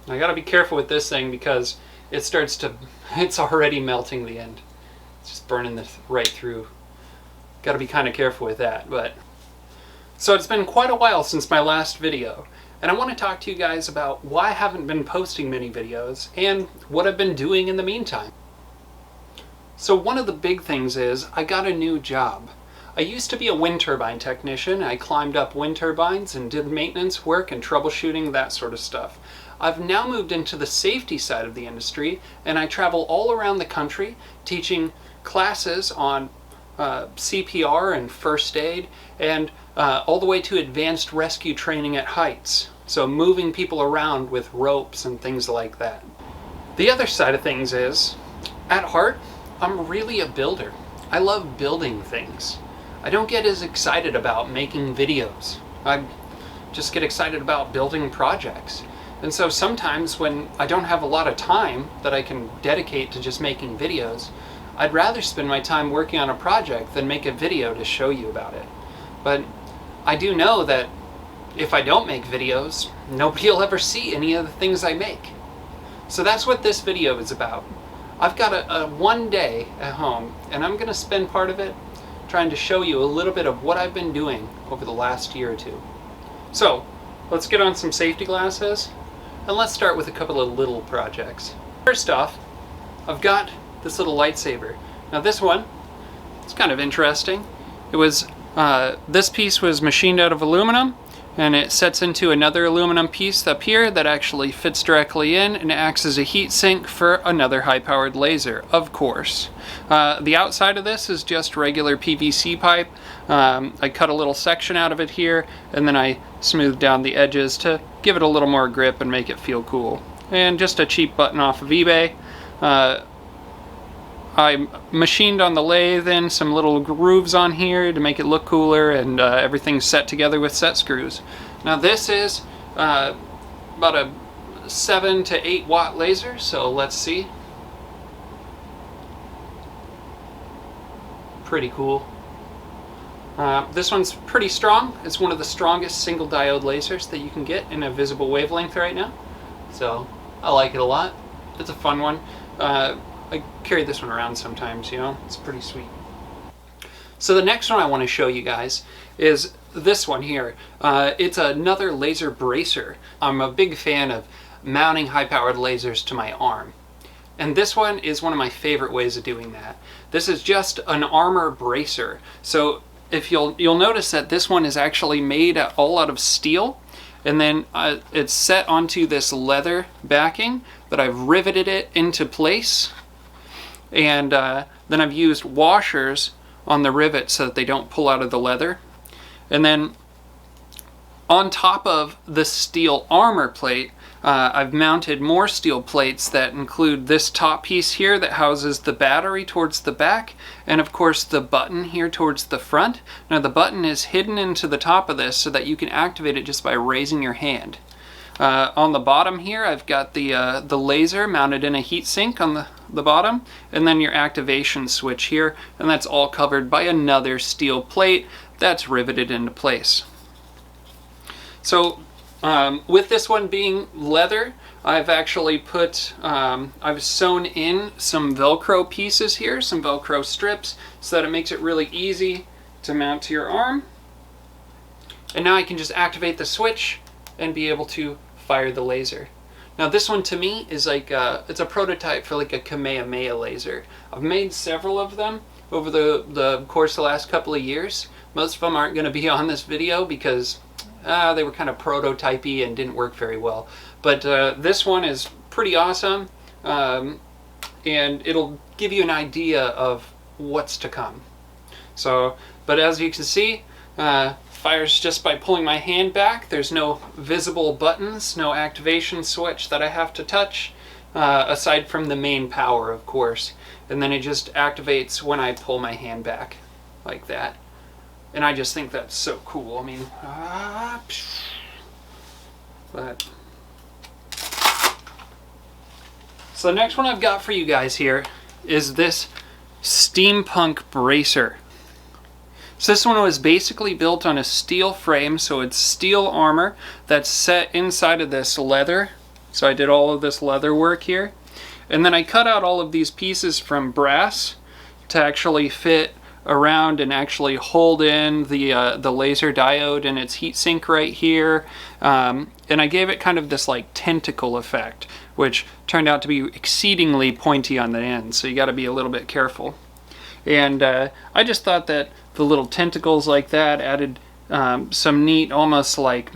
I gotta be careful with this thing because it's already melting the end. It's just burning this right through. Gotta be kind of careful with that. So it's been quite a while since my last video, and I want to talk to you guys about why I haven't been posting many videos and what I've been doing in the meantime. So one of the big things is I got a new job. I used to be a wind turbine technician. I climbed up wind turbines and did maintenance work and troubleshooting, that sort of stuff. I've now moved into the safety side of the industry, and I travel all around the country teaching classes on CPR and first aid, and all the way to advanced rescue training at heights. So moving people around with ropes and things like that. The other side of things is, at heart, I'm really a builder. I love building things. I don't get as excited about making videos. I just get excited about building projects. And so sometimes when I don't have a lot of time that I can dedicate to just making videos, I'd rather spend my time working on a project than make a video to show you about it. But I do know that if I don't make videos, nobody will ever see any of the things I make. So that's what this video is about. I've got a one day at home, and I'm going to spend part of it trying to show you a little bit of what I've been doing over the last year or two. So let's get on some safety glasses, and let's start with a couple of little projects. First off, I've got this little lightsaber. Now this one, it's kind of interesting. It was, this piece was machined out of aluminum, and it sets into another aluminum piece up here that actually fits directly in and acts as a heat sink for another high-powered laser, of course. The outside of this is just regular PVC pipe. I cut a little section out of it here, and then I smoothed down the edges to give it a little more grip and make it feel cool. And just a cheap button off of eBay. I machined on the lathe in some little grooves on here to make it look cooler, and everything's set together with set screws. Now this is about a 7 to 8 watt laser, so let's see. Pretty cool. This one's pretty strong. It's one of the strongest single diode lasers that you can get in a visible wavelength right now. So I like it a lot. It's a fun one. I carry this one around sometimes, you know, it's pretty sweet. So the next one I want to show you guys is this one here. It's another laser bracer. I'm a big fan of mounting high-powered lasers to my arm. And this one is one of my favorite ways of doing that. This is just an armor bracer. So if you'll notice that this one is actually made all out of steel, and then it's set onto this leather backing that I've riveted it into place. And then I've used washers on the rivets so that they don't pull out of the leather. And then on top of the steel armor plate, I've mounted more steel plates that include this top piece here that houses the battery towards the back, and of course the button here towards the front. Now the button is hidden into the top of this so that you can activate it just by raising your hand. On the bottom here, I've got the laser mounted in a heat sink on the bottom, and then your activation switch here, and that's all covered by another steel plate that's riveted into place. So with this one being leather, I've actually put, I've sewn in some Velcro pieces here, some Velcro strips, so that it makes it really easy to mount to your arm. And now I can just activate the switch and be able to fire the laser. Now this one to me is like it's a prototype for like a Kamehameha laser. I've made several of them over the course of the last couple of years. Most of them aren't going to be on this video because they were kind of prototypey and didn't work very well. But this one is pretty awesome, and it'll give you an idea of what's to come. So, but as you can see, fires just by pulling my hand back. There's no visible buttons, no activation switch that I have to touch, aside from the main power, of course. And then it just activates when I pull my hand back, like that. And I just think that's so cool. I mean, but. So the next one I've got for you guys here is this Steampunk bracer. So this one was basically built on a steel frame, so it's steel armor that's set inside of this leather So I did all of this leather work here. And then I cut out all of these pieces from brass to actually fit around and actually hold in the laser diode and its heatsink right here. And I gave it kind of this like tentacle effect, which turned out to be exceedingly pointy on the end, so you got to be a little bit careful. And I just thought that the little tentacles like that added some neat, almost like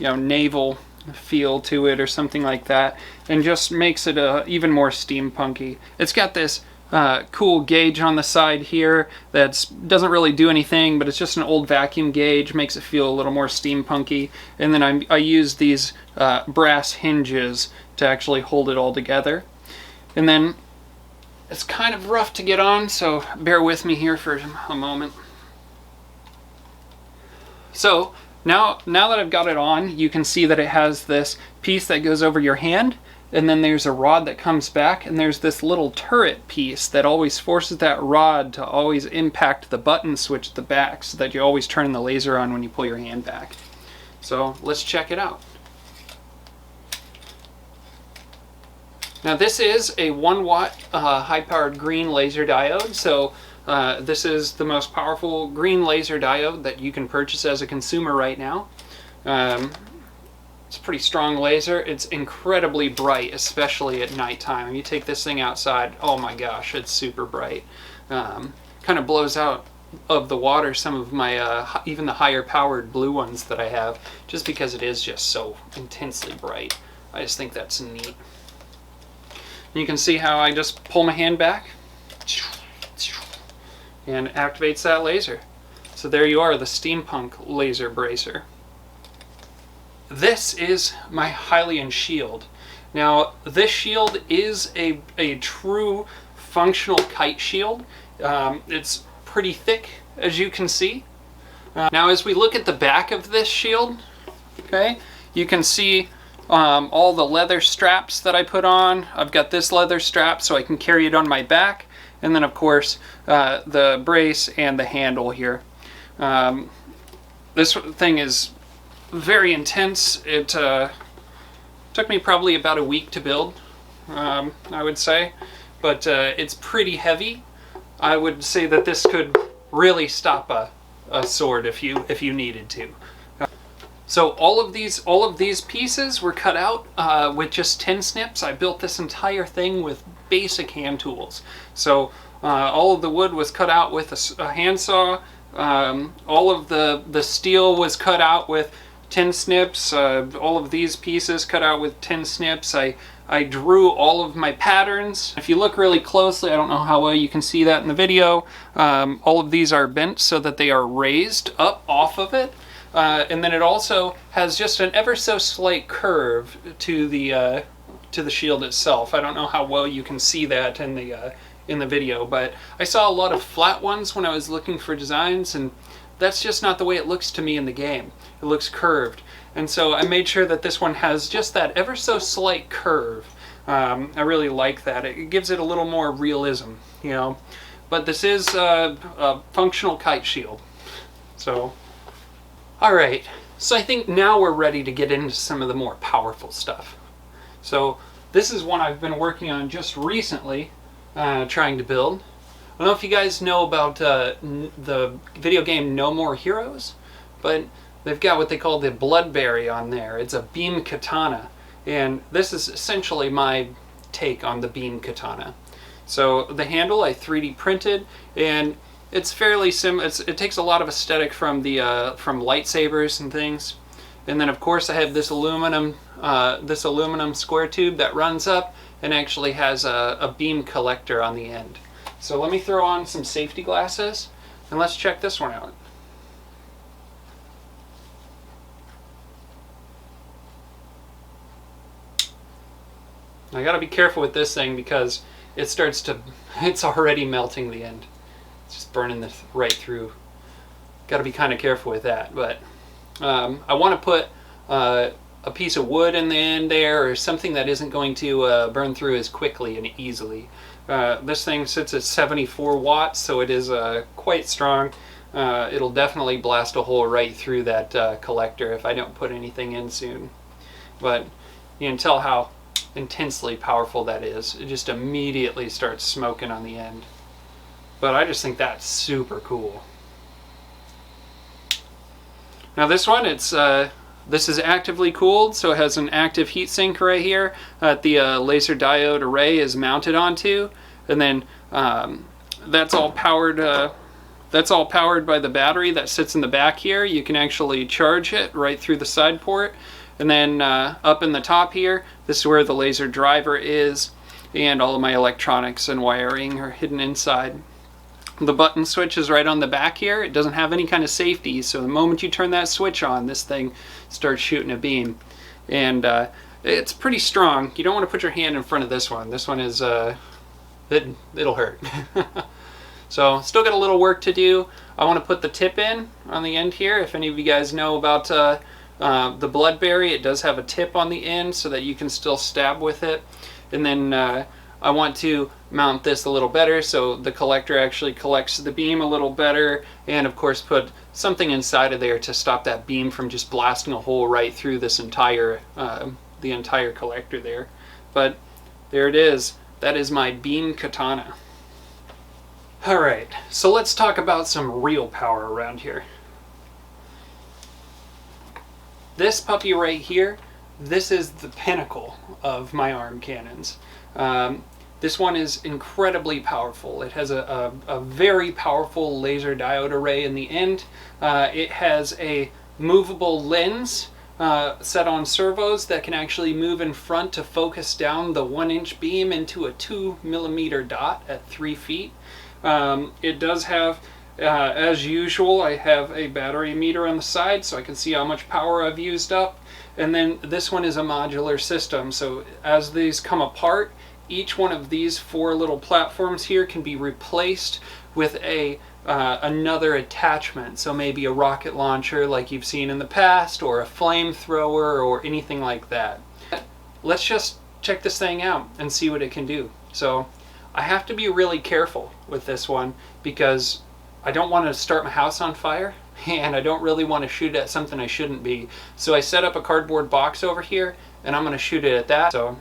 naval feel to it or something like that, and just makes it even more steampunky. It's got this cool gauge on the side here that doesn't really do anything, but it's just an old vacuum gauge, makes it feel a little more steampunky. And then I use these brass hinges to actually hold it all together. And then it's kind of rough to get on, so bear with me here for a moment. So now that I've got it on, you can see that it has this piece that goes over your hand, and then there's a rod that comes back, and there's this little turret piece that always forces that rod to always impact the button switch at the back, so that you always turn the laser on when you pull your hand back. So let's check it out. Now this is a 1 watt high-powered green laser diode, so this is the most powerful green laser diode that you can purchase as a consumer right now. It's a pretty strong laser. It's incredibly bright, especially at nighttime. If you take this thing outside, oh my gosh, it's super bright. Kind of blows out of the water some of my, even the higher powered blue ones that I have, just because it is just so intensely bright. I just think that's neat. You can see how I just pull my hand back and activates that laser. So there you are, the Steampunk laser bracer. This is my Hylian shield. Now this shield is a true functional kite shield. It's pretty thick, as you can see. Now as we look at the back of this shield, okay, you can see all the leather straps that I put on. I've got this leather strap so I can carry it on my back, and then of course the brace and the handle here. This thing is very intense. It took me probably about a week to build, I would say, but it's pretty heavy. I would say that this could really stop a sword if you needed to. So all of these pieces were cut out with just tin snips. I built this entire thing with basic hand tools. So all of the wood was cut out with a handsaw. All of the steel was cut out with tin snips. All of these pieces cut out with tin snips. I drew all of my patterns. If you look really closely, I don't know how well you can see that in the video, all of these are bent so that they are raised up off of it. And then it also has just an ever so slight curve to the shield itself. I don't know how well you can see that in the video, but I saw a lot of flat ones when I was looking for designs, and that's just not the way it looks to me in the game. It looks curved, and so I made sure that this one has just that ever so slight curve. I really like that. It gives it a little more realism, you know. But this is a functional kite shield, so. Alright, so I think now we're ready to get into some of the more powerful stuff. So this is one I've been working on just recently, trying to build. I don't know if you guys know about the video game No More Heroes, but they've got what they call the Bloodberry on there. It's a beam katana, and this is essentially my take on the beam katana. So the handle I 3D printed, and it's fairly it takes a lot of aesthetic from from lightsabers and things, and then of course I have this aluminum square tube that runs up and actually has a beam collector on the end. So let me throw on some safety glasses and let's check this one out. I gotta be careful with this thing because it's already melting the end. It's just burning this right through. Got to be kind of careful with that, but I want to put a piece of wood in the end there, or something that isn't going to burn through as quickly and easily. This thing sits at 74 watts, so it is quite strong. It'll definitely blast a hole right through that collector if I don't put anything in soon. But You can tell how intensely powerful that is. It just immediately starts smoking on the end. But I just think that's super cool. Now this one, this is actively cooled, so it has an active heatsink right here that the laser diode array is mounted onto, and then that's all powered. That's all powered by the battery that sits in the back here. You can actually charge it right through the side port, and then up in the top here, this is where the laser driver is, and all of my electronics and wiring are hidden inside. The button switch is right on the back here. It doesn't have any kind of safety, so the moment you turn that switch on, this thing starts shooting a beam. And it's pretty strong. You don't want to put your hand in front of this one. This one is, it'll hurt. So still got a little work to do. I want to put the tip in on the end here. If any of you guys know about the Bloodberry, it does have a tip on the end so that you can still stab with it. And then I want to mount this a little better so the collector actually collects the beam a little better, and of course put something inside of there to stop that beam from just blasting a hole right through this entire the entire collector there. But there it is. That is my beam katana. Alright, so let's talk about some real power around here. This puppy right here, this is the pinnacle of my arm cannons. This one is incredibly powerful. It has a very powerful laser diode array in the end. It has a movable lens set on servos that can actually move in front to focus down the 1-inch beam into a 2mm dot at 3 feet. It does have, as usual, I have a battery meter on the side so I can see how much power I've used up. And then this one is a modular system, so as these come apart, each one of these 4 little platforms here can be replaced with another attachment. So maybe a rocket launcher like you've seen in the past, or a flamethrower, or anything like that. Let's just check this thing out and see what it can do. So I have to be really careful with this one because I don't want to start my house on fire, and I don't really want to shoot at something I shouldn't be. So I set up a cardboard box over here, and I'm going to shoot it at that. So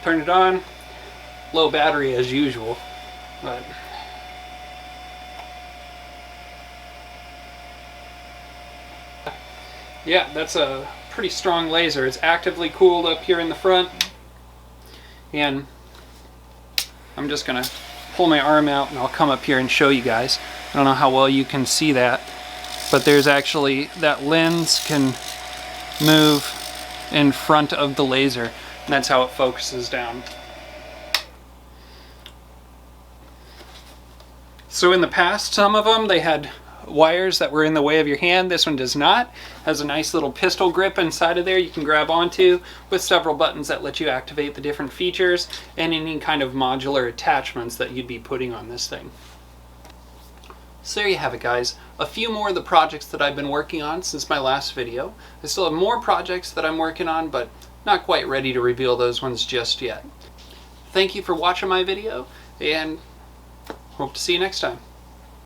turn it on, low battery as usual, but yeah, that's a pretty strong laser. It's actively cooled up here in the front, and I'm just gonna pull my arm out and I'll come up here and show you guys. I don't know how well you can see that, but there's actually, that lens can move in front of the laser, and that's how it focuses down. So in the past, some of them, they had wires that were in the way of your hand. This one does not. Has a nice little pistol grip inside of there you can grab onto, with several buttons that let you activate the different features and any kind of modular attachments that you'd be putting on this thing. So there you have it, guys. A few more of the projects that I've been working on since my last video. I still have more projects that I'm working on, but not quite ready to reveal those ones just yet. Thank you for watching my video, and hope to see you next time.